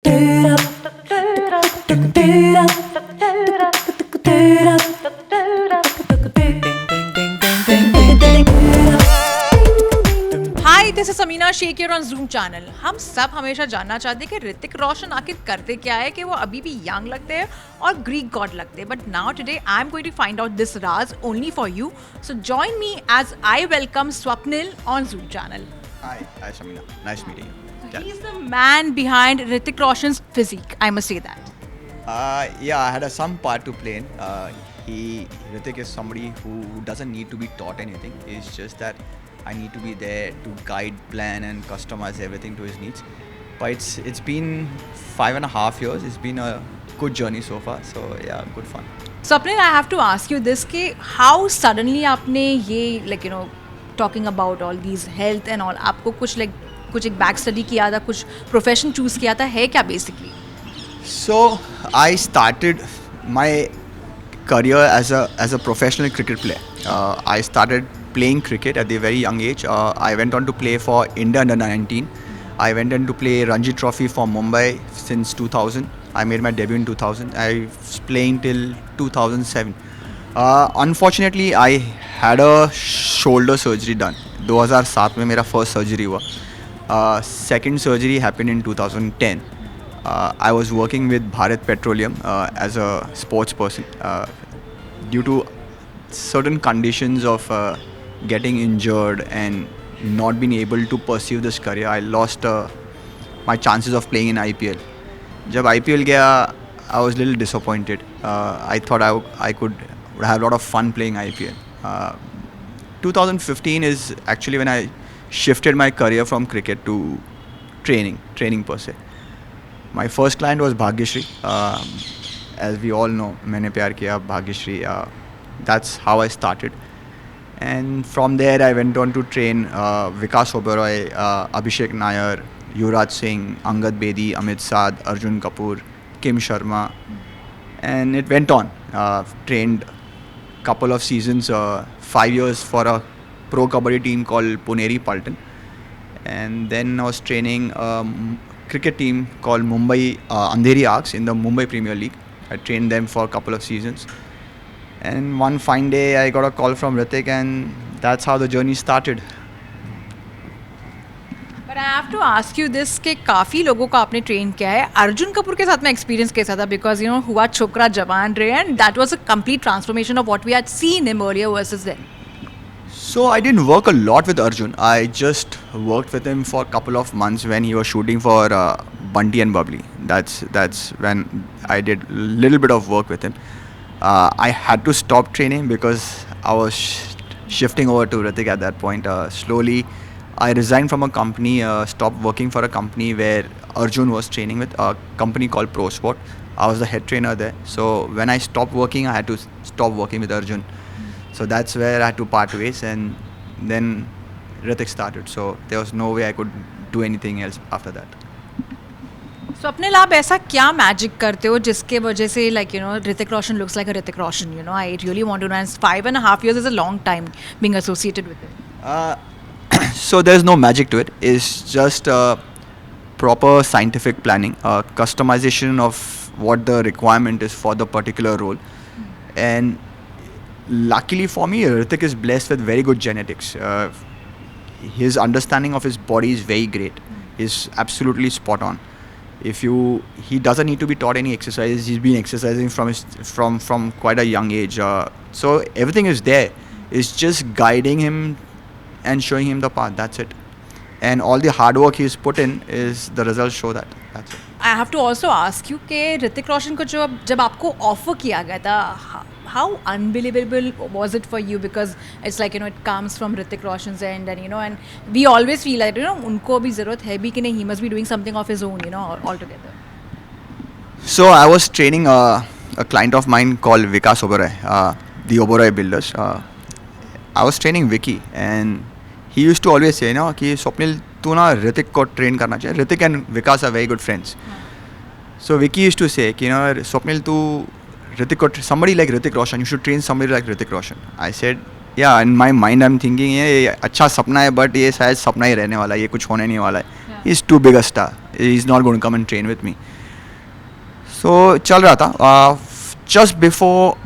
Hi, this is Samina Shaikh here on Zoom channel. हम सब हमेशा जानना चाहते हैं कि ऋतिक रोशन आखिर करते क्या है कि वो अभी भी यंग लगते हैं और ग्रीक गॉड लगते हैं। But now today I am going to find out this राज only for you. So join me as I welcome Swapnil on Zoom channel. Hi Shamina. Nice meeting you. He is the man behind Hrithik Roshan's physique, I must say that. Yeah, I had some part to play in. Hrithik is somebody who doesn't need to be taught anything. It's just that I need to be there to guide, plan, and customize everything to his needs. But it's been 5.5 years. It's been a good journey so far. So yeah, good fun. Swapnil, I have to ask you this कि how suddenly आपने ये talking about all these health and all, आपको कुछ एक back study किया था, कुछ profession choose किया था, है क्या basically? So I started my career as a professional cricket player. I started playing cricket at a very young age. I went on to play for India under 19. I went on to play Ranji Trophy for Mumbai since 2000. I made my debut in 2000. I was playing till 2007. Unfortunately, I had a shoulder surgery done. 2007 में मेरा first surgery हुआ. Second surgery happened in 2010. I was working with Bharat Petroleum as a sports person. Due to certain conditions of getting injured and not being able to pursue this career, I lost my chances of playing in IPL. जब IPL गया, I was a little disappointed. I thought I would have a lot of fun playing IPL. 2015 is actually when I shifted my career from cricket to training per se. My first client was Bhagyashree. As we all know, मैंने प्यार किया Bhagyashree. That's how I started. And from there I went on to train Vikas Oberoi, Abhishek Nair, Yuvraj Singh, Angad Bedi, Amit Saad, Arjun Kapoor, Kim Sharma. And it went on. Trained couple of seasons, 5 years for a pro kabaddi team called Puneri Paltan. And then I was training cricket team called Mumbai Andheri Arcs in the Mumbai Premier League. I trained them for a couple of seasons. And one fine day I got a call from Hrithik and that's how the journey started. But I have to ask you this कि काफ़ी लोगों को आपने train किया है। अर्जुन कपूर के साथ में एक्सपीरियंस कैसा था? बिकॉज हुआ छोकरा जवान रहे and that was a complete transformation of what we had seen him earlier versus then. So I didn't work a lot with Arjun. I just worked with him for a couple of months when he was shooting for Bunty and Bubbly. That's when I did a little bit of work with him. I had to stop training because I was shifting over to Hrithik at that point. Slowly, I resigned from a company, stopped working for a company where Arjun was training with, a company called Pro Sport. I was the head trainer there. So when I stopped working, I had to stop working with Arjun. So that's where I had to part ways, and then Hrithik started. So there was no way I could do anything else after that. Swapnil, आप ऐसा क्या magic करते हो जिसके वजह से Hrithik Roshan looks like Hrithik Roshan? I really want to know. 5.5 years is a long time being associated with it. So there's no magic to it. It's just proper scientific planning, customization of what the requirement is for the particular role. And luckily for me, Hrithik is blessed with very good genetics. His understanding of his body is very great. He's absolutely spot on. He doesn't need to be taught any exercises. He's been exercising from quite a young age. So everything is there. It's just guiding him and showing him the path. That's it. And all the hard work he's put in is the results show that. That's it. I have to also ask you कि ऋतिक रोशन को जब आपको offer किया गया था, how unbelievable was it for you? Because it's like it comes from Hrithik Roshan's end, and we always feel like उनको भी ज़रूरत है भी कि नहीं, he must be doing something of his own, altogether. So I was training a client of mine called Vikas Oberoi, the Oberoi Builders. I was training Vicky, and he used to always say, कि स्वप्निल तू ना ऋतिक को train करना चाहिए. Hrithik and Vikas are very good friends. So Vicky used to say कि स्वप्निल तू somebody like Hrithik Roshan, you should train somebody like Hrithik Roshan. I said, yeah, in my mind I'm thinking ये अच्छा सपना है, but ये शायद सपना ही रहने वाला है, ये कुछ होने नहीं वाला है. He's too big a star. He's not going to come and train with me. So चल रहा था. Just before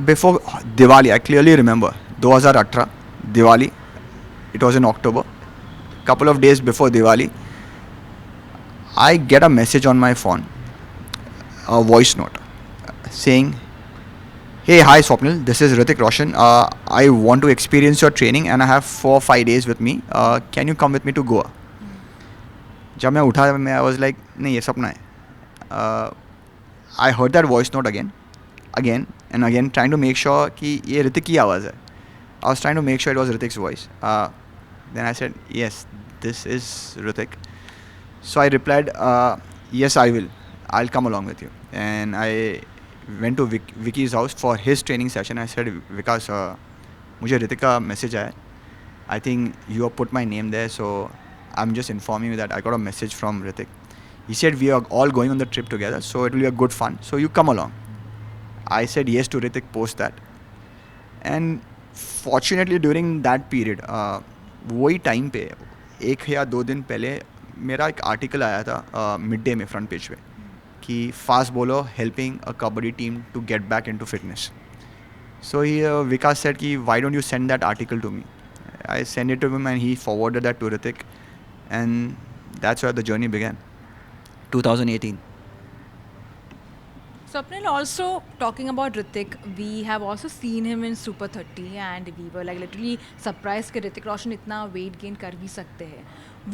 Diwali, I clearly remember 2018 Diwali. It was in October. Couple of days before Diwali, I get a message on my phone, a voice note, saying, "Hey, hi Swapneel, this is Hrithik Roshan. I want to experience your training and I have 4 or 5 days with me. Can you come with me to Goa?" जब मैं उठा I was like, नहीं ये सपना है. I heard that voice note again and again, trying to make sure कि ये ऋतिक की आवाज़ है. I was trying to make sure it was Hrithik's voice. Then I said, yes, this is Hrithik. So I replied, yes, I will. I'll come along with you. And I went to Vicky's house for his training session. I said, Vikas, मुझे ऋतिक का message आया. I think you have put my name there, so I'm just informing you that I got a message from Hrithik. He said we are all going on the trip together, so it will be a good fun. So you come along. I said yes to Hrithik post that. And fortunately during that period, वही time पे 1 या 2 दिन पहले मेरा एक article आया था mid day में फ्रंट पेज पे कि fast bowler helping a kabaddi team to get back into fitness. So he Vikas said कि why don't you send that article to me. I send it to him and he forwarded that to Hrithik and that's where the journey began. 2018. Swapnil, also talking about Hrithik, we have also seen him in Super 30 and we were like literally surprised कि ऋतिक रोशन इतना weight gain कर भी सकते हैं.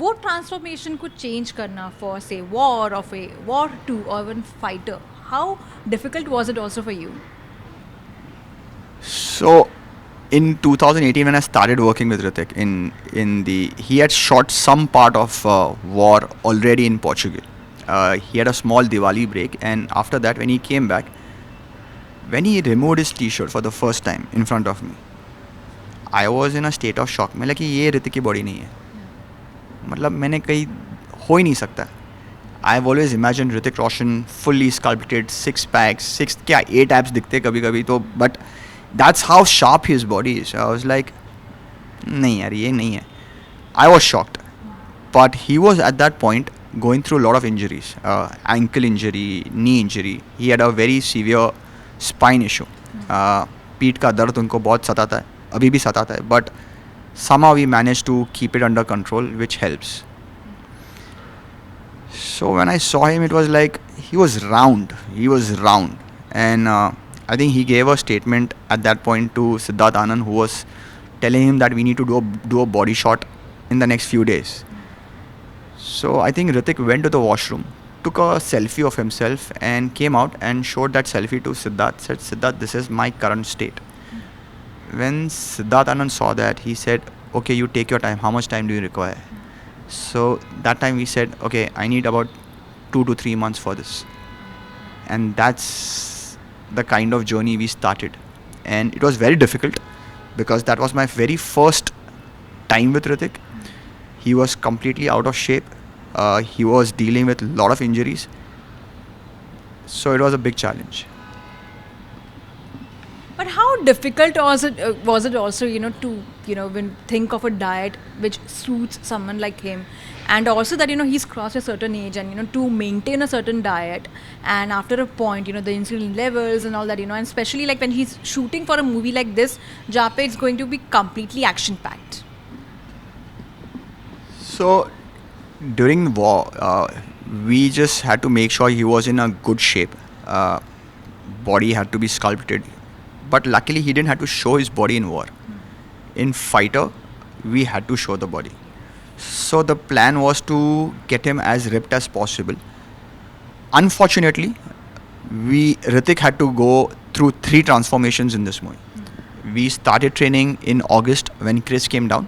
वो transformation को change करना for say war of a war to or even fighter, how difficult was it also for you? So in 2018 when I started working with Hrithik he had shot some part of war already in Portugal. He had a small Diwali break, and after that when he came back, when he removed his t-shirt for the first time in front of me, I was in a state of shock. मैं लगा कि ये ऋतिक की body नहीं है. मतलब मैंने कहीं हो ही नहीं सकता. I've always imagined Hrithik Roshan fully sculpted, 6 packs, 6 क्या 8 abs दिखते कभी कभी तो, but that's how sharp his body is. I was like, नहीं यार ये नहीं है. I was shocked, but he was at that point going through a lot of injuries, ankle injury, knee injury. He had a very severe spine issue. पीठ का दर्द उनको बहुत सताता है, अभी भी सताता है, but somehow we managed to keep it under control, which helps. So when I saw him, it was like he was round, and I think he gave a statement at that point to Siddharth Anand, who was telling him that we need to do a body shot in the next few days. So I think Hrithik went to the washroom, took a selfie of himself and came out and showed that selfie to Siddharth, said, Siddharth, this is my current state. When Siddharth Anand saw that, he said, okay, you take your time. How much time do you require? So that time we said, okay, I need about 2 to 3 months for this. And that's the kind of journey we started. And it was very difficult because that was my very first time with Hrithik. He was completely out of shape. He was dealing with a lot of injuries. So it was a big challenge. But how difficult was it also, to, when think of a diet which suits someone like him, and also that, he's crossed a certain age and, to maintain a certain diet, and after a point, the insulin levels and all that, and especially like when he's shooting for a movie like this, jape it's going to be completely action-packed. So during war, we just had to make sure he was in a good shape. Body had to be sculpted. But luckily he didn't have to show his body in war. In fighter, we had to show the body. So the plan was to get him as ripped as possible. Unfortunately, Hrithik had to go through 3 transformations in this movie. We started training in August when Chris came down.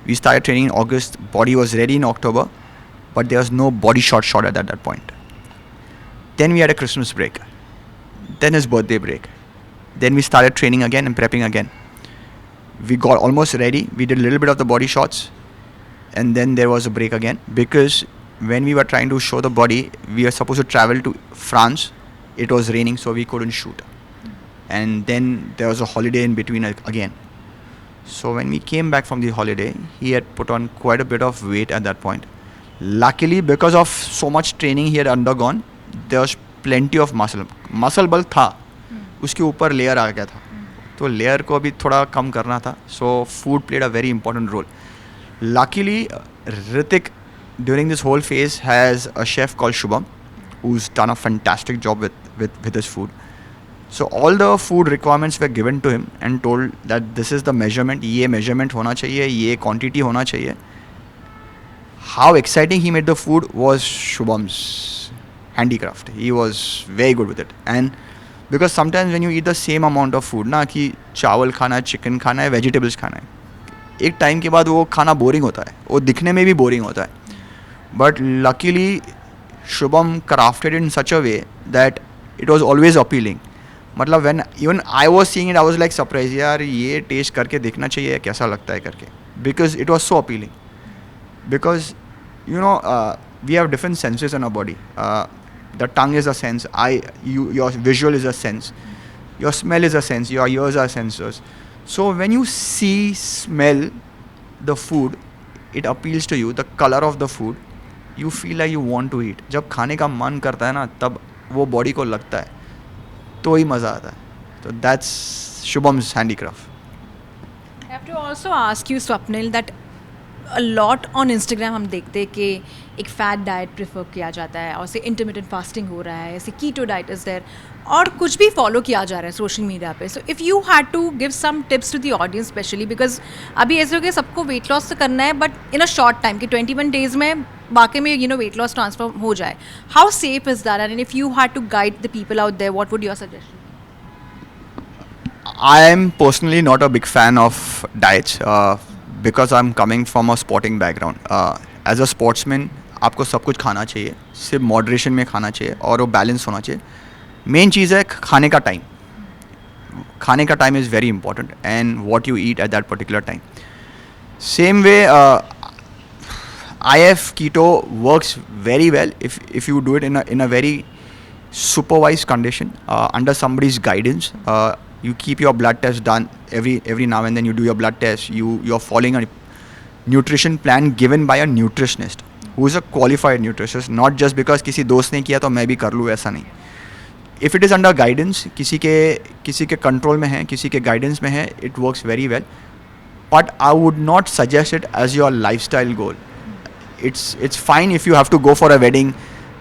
We started training in August, body was ready in October, but there was no body shot at that point. Then we had a Christmas break. Then his birthday break. Then we started training again and prepping again. We got almost ready. We did a little bit of the body shots. And then there was a break again. Because when we were trying to show the body, we were supposed to travel to France. It was raining, so we couldn't shoot. And then there was a holiday in between again. So when we came back from the holiday, he had put on quite a bit of weight at that point. luckily because of so much training he had undergone, there was plenty of muscle बल था, उसके ऊपर layer आ गया था, तो layer को भी थोड़ा कम करना था, so food played a very important role. Luckily Hrithik during this whole phase has a chef called Shubham who's done a fantastic job with his food. So all the food requirements were given to him and told that this is the measurement, ये measurement होना चाहिए, ये quantity होना चाहिए. How exciting he made the food was Shubham's handicraft. He was very good with it. And because sometimes when you eat the same amount of food ना कि चावल खाना है, चिकन खाना है, वेजिटेबल्स खाना है, एक टाइम के बाद वो खाना बोरिंग होता है, वो दिखने में भी बोरिंग होता है. But luckily Shubham crafted it in such a way that it was always appealing. मतलब when even I was seeing it, I was like surprised, यार ये टेस्ट करके देखना चाहिए कैसा लगता है करके, because it was so appealing. Because you know we have different senses in our body. The tongue is a sense, your visual is a sense, your smell is a sense, your ears are sensors. So when you see, smell the food, it appeals to you. The color of the food, you feel like you want to eat. जब खाने का मन करता है ना, तब वो body को लगता है, तो ही मज़ा आता है. So that's Shubham's handicraft. I have to also ask you, Swapnil, that a lot on Instagram हम देखते हैं कि एक फैट डाइट प्रेफर किया जाता है, और से इंटरमिटेंट फास्टिंग हो रहा है, ऐसे कीटो डाइट इज देयर, और कुछ भी फॉलो किया जा रहा है सोशल मीडिया पे. So if you had to give some tips to the audience, specially because अभी ऐसे हो गया सबको वेट लॉस तो करना है, but in a short time कि 21 डेज में बाकी में you know weight loss transform हो जाए. How safe is that, and if you had to guide the people out there, what would your suggestion? I am personally not a big fan of diets because I'm coming from a sporting background. As a sportsman, आपको सब कुछ खाना चाहिए, सिर्फ moderation में खाना चाहिए और वो बैलेंस होना चाहिए. मेन चीज़ है खाने का टाइम. खाने का time is very important and what you eat at that particular time. Same way IF keto works very well if you do it in a very supervised condition under somebody's guidance. You keep your blood test done every now and then. You do your blood test. You're following a nutrition plan given by a nutritionist who is a qualified nutritionist, not just because किसी दोस्त ने किया तो मैं भी कर लूँ, ऐसा नहीं. If it is under guidance, किसी के कंट्रोल में है, किसी के गाइडेंस में है, it works very well. But I would not suggest it as your lifestyle goal. It's fine if you have to go for a wedding.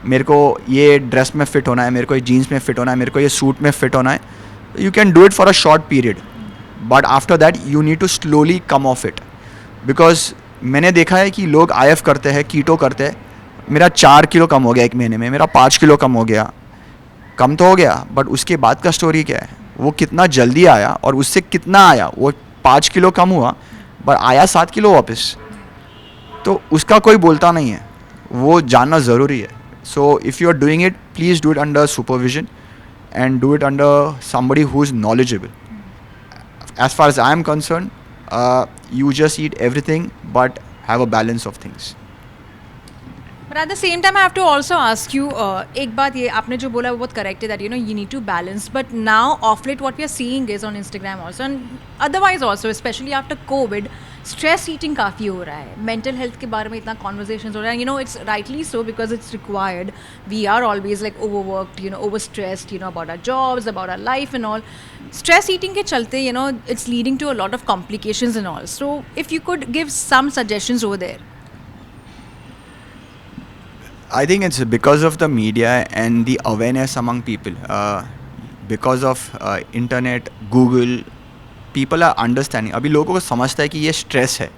मेरे को ये ड्रेस में फिट होना है, मेरे को ये जीन्स में फिट होना है, मेरे को ये सूट में फिट होना है. You can do it for a short period, but after that you need to slowly come off it. Because मैंने देखा है कि लोग IF करते हैं, कीटो करते हैं, मेरा 4 किलो कम हो गया एक महीने में, मेरा 5 किलो कम हो गया. कम तो हो गया, बट उसके बाद का स्टोरी क्या है, वो कितना जल्दी आया और उससे कितना आया. वो 5 किलो कम हुआ बट आया 7 किलो वापस, तो उसका कोई बोलता नहीं है, वो जानना ज़रूरी है. So if you are doing it, please do it under supervision and do it under somebody who is knowledgeable. As far as I am concerned, you just eat everything but have a balance of things. But at the same time, I have to also ask you, एक बात ये आपने जो बोला वो बहुत correct है, that you know you need to balance. But now of late what we are seeing is on Instagram also and otherwise also, especially after COVID, stress eating काफ़ी हो रहा है. Mental health के बारे में इतना conversations हो रहा है. You know, it's rightly so because it's required. We are always like overworked, you know, overstressed, you know, about our jobs, about our life and all. Stress eating के चलते, you know, it's leading to a lot of complications and all. So if you could give some suggestions over there. I think it's because of the media and the awareness among people. Because of internet, Google, people are understanding. अभी लोगों को समझता है कि ये stress है.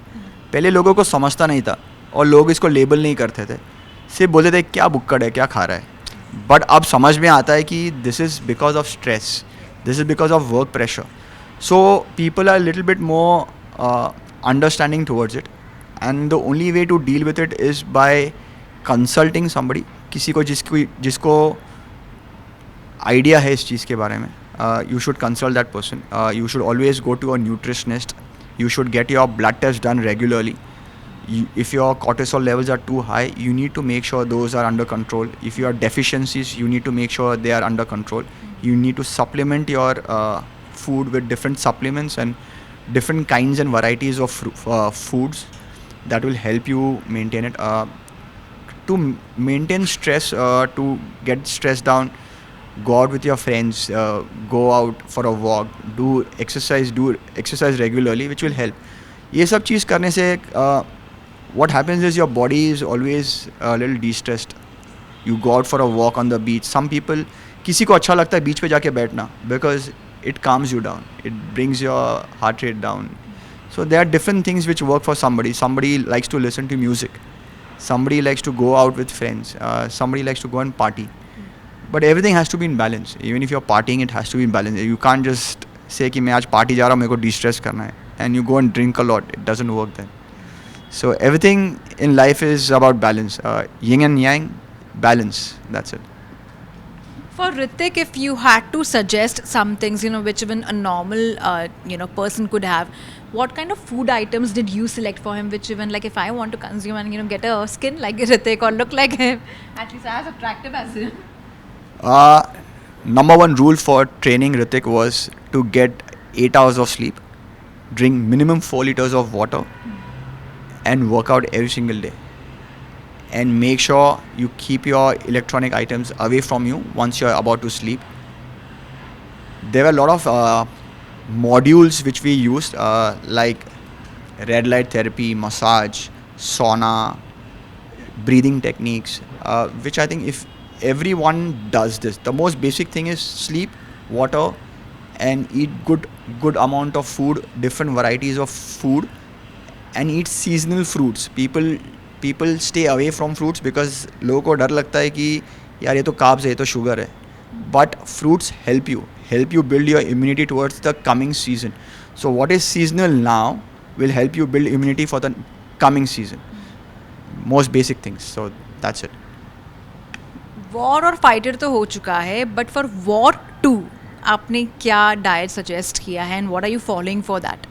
पहले लोगों को समझता नहीं था और लोग इसको लेबल नहीं करते थे, सिर्फ बोलते थे क्या बुक्कड़ है, क्या खा रहा है. बट अब समझ में आता है कि this is because of stress, this is because of work pressure. So people are little bit more understanding towards it and the only way to deal with it is by consulting somebody, किसी को जिसको idea है इस चीज़ के बारे में. You should consult that person. You should always go to a nutritionist. You should get your blood test done regularly. If your cortisol levels are too high, you need to make sure those are under control. If you have deficiencies, you need to make sure they are under control. You need to supplement your food with different supplements and different kinds and varieties of foods that will help you maintain it. to maintain stress, to get stress down, go out with your friends, go out for a walk, do exercise regularly, which will help. ये सब चीज़ करने से what happens is your body is always a little de-stressed. You go out for a walk on the beach. Some people, किसी को अच्छा लगता है बीच पे जाके बैठना because it calms you down. It brings your heart rate down. So there are different things which work for somebody. Somebody likes to listen to music. Somebody likes to go out with friends. Somebody likes to go and party. But everything has to be in balance. Even if you're partying, it has to be in balance. You can't just say कि मैं आज party जा रहा हूँ, मेरे को de-stress करना है, and you go and drink a lot. It doesn't work then. So everything in life is about balance. Yin and yang, balance. That's it. For Hrithik, if you had to suggest some things, which even a normal, person could have, what kind of food items did you select for him? Which even like if I want to consume and get a skin like Hrithik or look like him, at least as attractive as him. Number one rule for training Hrithik was to get 8 hours of sleep, drink minimum 4 liters of water, and work out every single day. And make sure you keep your electronic items away from you once you're about to sleep. There were a lot of modules which we used, like red light therapy, massage, sauna, breathing techniques, which I think if everyone does this, the most basic thing is sleep, water, and eat good amount of food, different varieties of food, and eat seasonal fruits. People stay away from fruits because लोगों को डर लगता है कि यार ये तो carbs है, ये तो sugar है. But fruits help you build your immunity towards the coming season. So what is seasonal now will help you build immunity for the coming season. Most basic things. So that's it. War और fighter तो हो चुका है, but for war 2 आपने क्या diet suggest किया है and what are you following for that?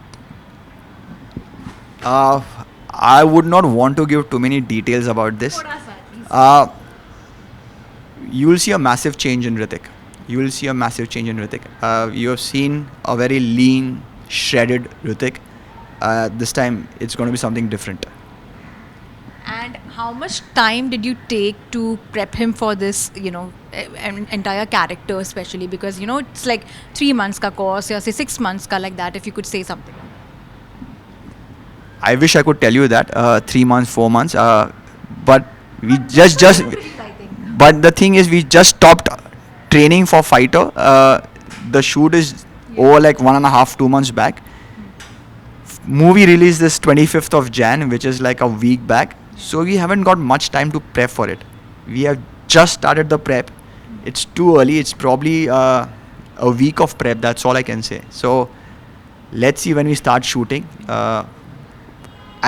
I would not want to give too many details about this. You will see a massive change in Hrithik. You have seen a very lean, shredded Hrithik. This time it's going to be something different. And how much time did you take to prep him for this, entire character especially? Because, it's like 3 months ka course or say 6 months ka, like that, if you could say something. I wish I could tell you that 3 months, 4 months, but we just. But the thing is, we just stopped training for fighter. The shoot is over like 1.5, 2 months back. Movie released this 25th of Jan, which is like a week back. So we haven't got much time to prep for it. We have just started the prep. It's too early. It's probably a week of prep. That's all I can say. So let's see when we start shooting.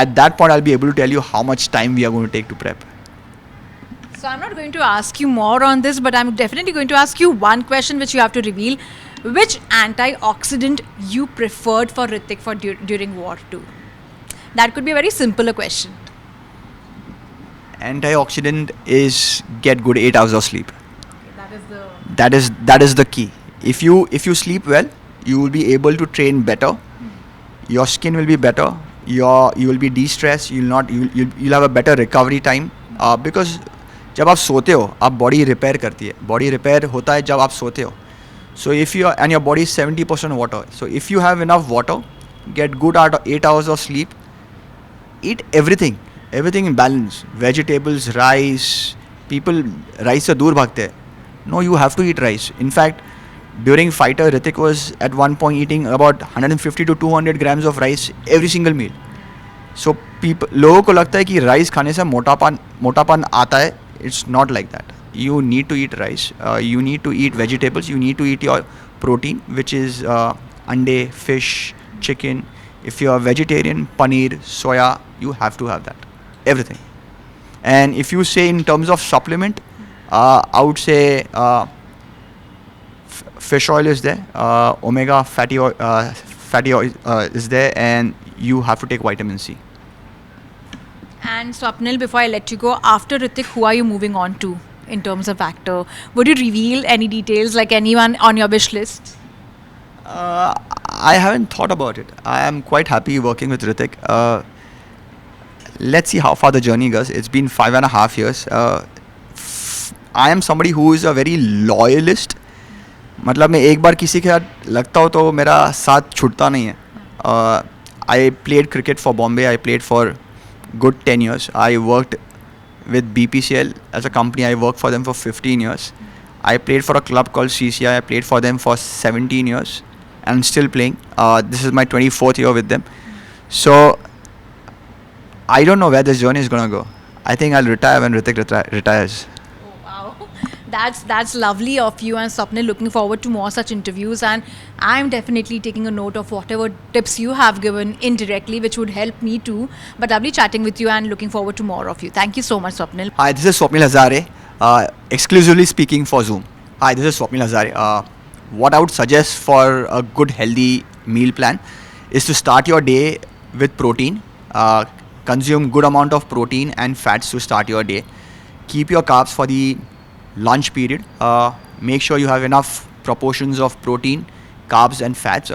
At that point, I'll be able to tell you how much time we are going to take to prep. So I'm not going to ask you more on this, but I'm definitely going to ask you one question which you have to reveal. Which antioxidant you preferred for Hrithik for during War 2? That could be a very simple question. Antioxidant is get good 8 hours of sleep. That is That is the key. If you sleep well, you will be able to train better. Your skin will be better. You will be de-stressed. You'll have a better recovery time. Because जब आप सोते हो, आप body repair करती है. Body repair होता है जब आप सोते हो. So if you and your body is 70% water. So if you have enough water, get good 8 hours of sleep. Eat everything in balance. Vegetables, rice. People rice से दूर भागते हैं. No, you have to eat rice. In fact, during fighter, Hrithik was at one point eating about 150 to 200 grams of rice every single meal. So लोगों को लगता है कि rice खाने से मोटापन आता है. It's not like that. You need to eat rice. You need to eat vegetables. You need to eat your protein, which is ande, fish, chicken. If you are vegetarian, paneer, soya, you have to have that. Everything. And if you say in terms of supplement, I would say fish oil is there, omega fatty oil is there, and you have to take vitamin C. And Swapneel, before I let you go, after Hrithik, who are you moving on to in terms of actor? Would you reveal any details, like anyone on your wish list? I haven't thought about it. I am quite happy working with Hrithik. let's see how far the journey goes. It's been 5.5 years. I am somebody who is a very loyalist. मतलब मैं एक बार किसी के साथ लगता हूँ तो मेरा साथ छूटता नहीं है. I played cricket for Bombay. I played for good 10 years. I worked with BPCL as a company. I worked for them for 15 years. I played for a club called CCI. I played for them for 17 years and still playing. This is my 24th year with them. So I don't know where this journey is going to go. I think I'll retire when Hrithik retires. Oh, wow. That's lovely of you, and Swapnil, looking forward to more such interviews, and I'm definitely taking a note of whatever tips you have given indirectly, which would help me too. But lovely chatting with you and looking forward to more of you. Thank you so much, Swapnil. Hi, this is Swapneel Hazare, exclusively speaking for Zoom. Hi, this is Swapneel Hazare. What I would suggest for a good healthy meal plan is to start your day with protein. Consume good amount of protein and fats to start your day. Keep your carbs for the lunch period. Make sure you have enough proportions of protein, carbs and fats.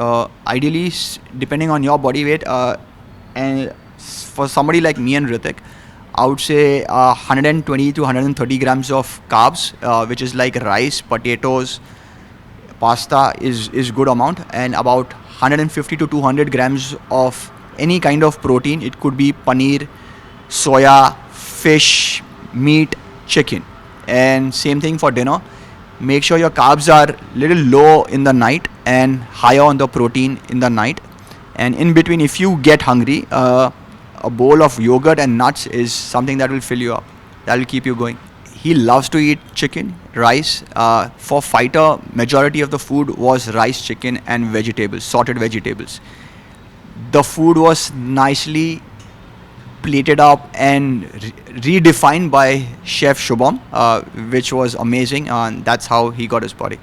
Ideally, depending on your body weight, and for somebody like me and Hrithik, I would say 120 to 130 grams of carbs, which is like rice, potatoes, pasta is good amount, and about 150 to 200 grams of any kind of protein. It could be paneer, soya, fish, meat, chicken. And same thing for dinner. Make sure your carbs are little low in the night and higher on the protein in the night. And in between, if you get hungry, a bowl of yogurt and nuts is something that will fill you up. That will keep you going. He loves to eat chicken, rice. For fighter, majority of the food was rice, chicken and vegetables, sorted vegetables. The food was nicely plated up and redefined by Chef Shubham, which was amazing, and that's how he got his body.